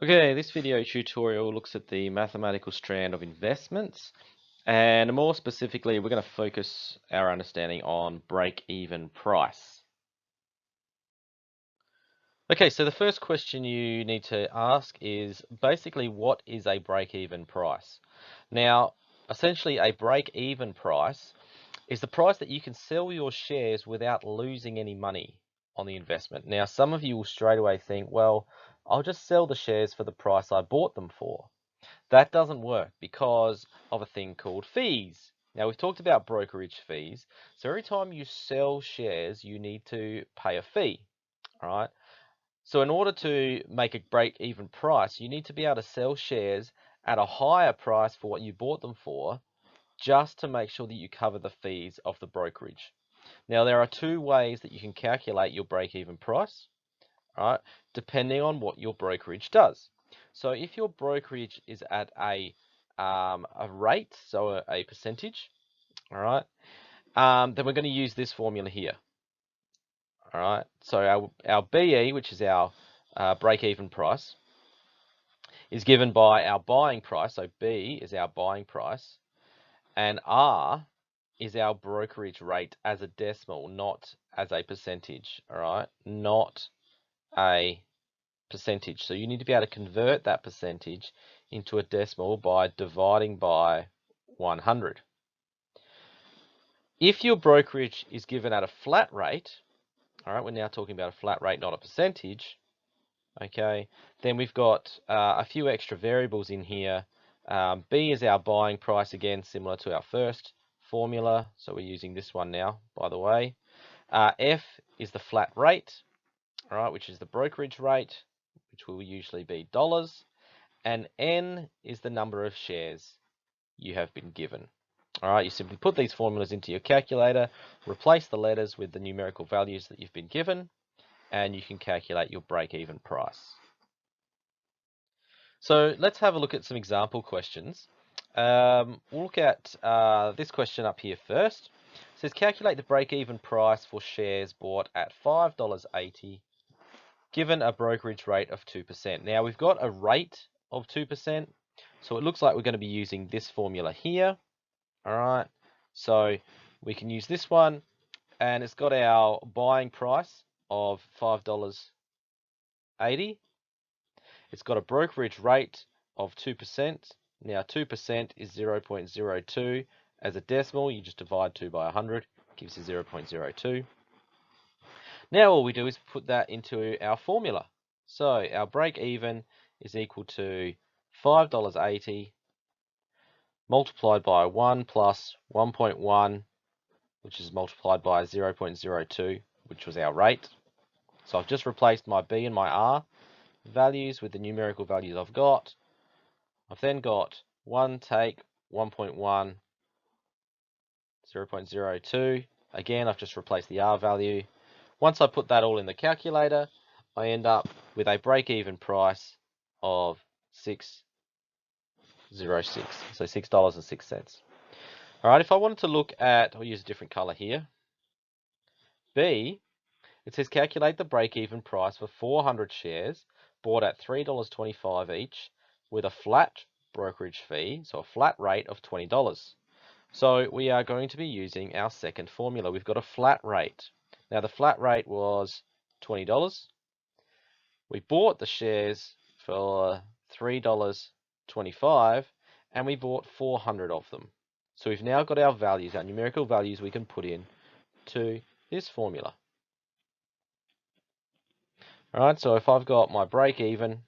Okay, this video tutorial looks at the mathematical strand of investments, and more specifically, we're going to focus our understanding on break-even price. Okay, so the first question you need to ask is basically what is a break-even price? Now, essentially a break-even price is the price that you can sell your shares without losing any money on the investment. Now, some of you will straight away think, well, I'll just sell the shares for the price I bought them for. That doesn't work because of a thing called fees. Now, we've talked about brokerage fees. So every time you sell shares, you need to pay a fee, all right? So in order to make a break-even price, you need to be able to sell shares at a higher price for what you bought them for, just to make sure that you cover the fees of the brokerage. Now, there are two ways that you can calculate your break-even price, all right, depending on what your brokerage does. So if your brokerage is at a rate, so a percentage, all right, then we're going to use this formula here. All right, so our BE, which is our break-even price, is given by our buying price. So B is our buying price, and R is our brokerage rate as a decimal, not as a percentage. All right, not a percentage. So you need to be able to convert that percentage into a decimal by dividing by 100. If your brokerage is given at a flat rate, all right, we're now talking about a flat rate, not a percentage, okay, then we've got a few extra variables in here. B is our buying price, again, similar to our first formula. So we're using this one now, by the way. F is the flat rate, all right, which is the brokerage rate, which will usually be dollars. And N is the number of shares you have been given. All right, you simply put these formulas into your calculator, replace the letters with the numerical values that you've been given, and you can calculate your break-even price. So let's have a look at some example questions. We'll look at this question up here first. It says calculate the break-even price for shares bought at $5.80 given a brokerage rate of 2%. Now we've got a rate of 2%, so it looks like we're going to be using this formula here. All right, so we can use this one, and it's got our buying price of $5.80. It's got a brokerage rate of 2%. Now 2% is 0.02. As a decimal, you just divide 2 by 100, gives you 0.02. Now all we do is put that into our formula. So our break even is equal to $5.80 multiplied by 1 plus 1.1, which is multiplied by 0.02, which was our rate. So I've just replaced my B and my R values with the numerical values I've got. I've then got 1 take 1.1, 0.02. Again, I've just replaced the R value. Once I put that all in the calculator, I end up with a break-even price of $6.06, so $6.06. All right, if I wanted to look at, I'll use a different color here, B, it says calculate the break-even price for 400 shares bought at $3.25 each with a flat brokerage fee, so a flat rate of $20. So we are going to be using our second formula. We've got a flat rate. Now the flat rate was $20. We bought the shares for $3.25 and we bought 400 of them. So we've now got our values, our numerical values we can put in to this formula. All right, so if I've got my break even,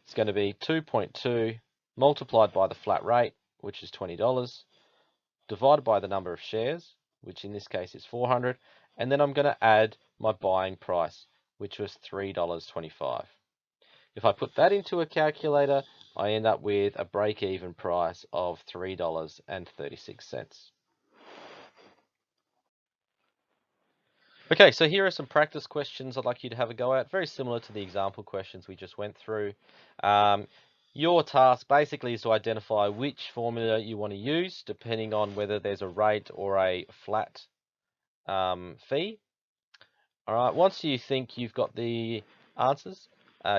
it's going to be 2.2 multiplied by the flat rate, which is $20, divided by the number of shares, which in this case is 400, and then I'm going to add my buying price, which was $3.25. If I put that into a calculator, I end up with a break-even price of $3.36. Okay, so here are some practice questions I'd like you to have a go at, very similar to the example questions we just went through. Your task basically is to identify which formula you want to use, depending on whether there's a rate or a flat fee. All right, once you think you've got the answers,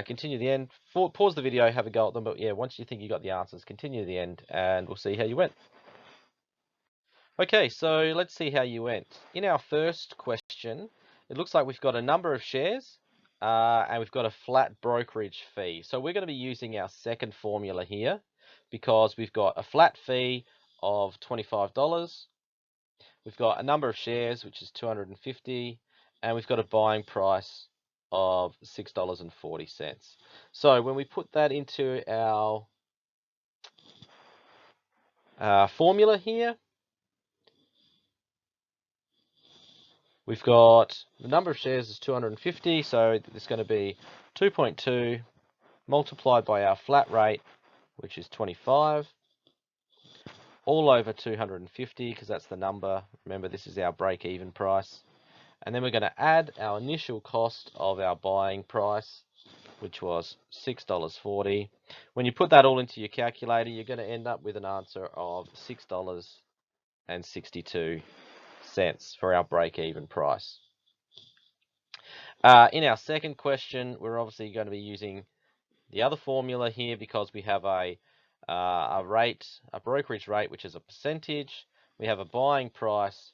continue to the end. Pause the video, have a go at them. But yeah, once you think you got the answers, continue to the end, and we'll see how you went. Okay, so let's see how you went. In our first question, it looks like we've got a number of shares, and we've got a flat brokerage fee. So we're going to be using our second formula here because we've got a flat fee of $25. We've got a number of shares, which is 250, and we've got a buying price of $6.40. So when we put that into our formula here, we've got the number of shares is 250, so it's going to be 2.2 multiplied by our flat rate, which is 25, all over 250, because that's the number. Remember, this is our break-even price. And then we're going to add our initial cost of our buying price, which was $6.40. When you put that all into your calculator, you're going to end up with an answer of $6.62 for our break-even price. In our second question, we're obviously going to be using the other formula here because we have a brokerage rate, which is a percentage. We have a buying price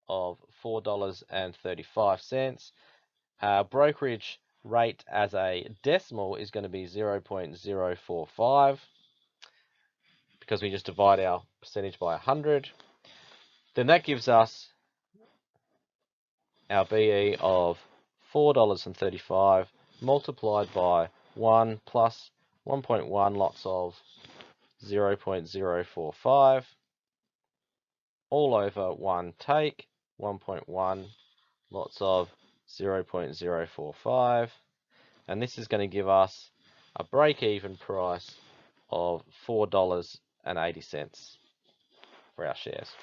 of $4.35. Brokerage rate as a decimal is going to be 0.045 because we just divide our percentage by 100. Then that gives us our BE of $4.35 multiplied by 1 plus 1.1 lots of 0.045 all over 1 take 1.1 lots of 0.045, and this is going to give us a break-even price of $4.80 for our shares.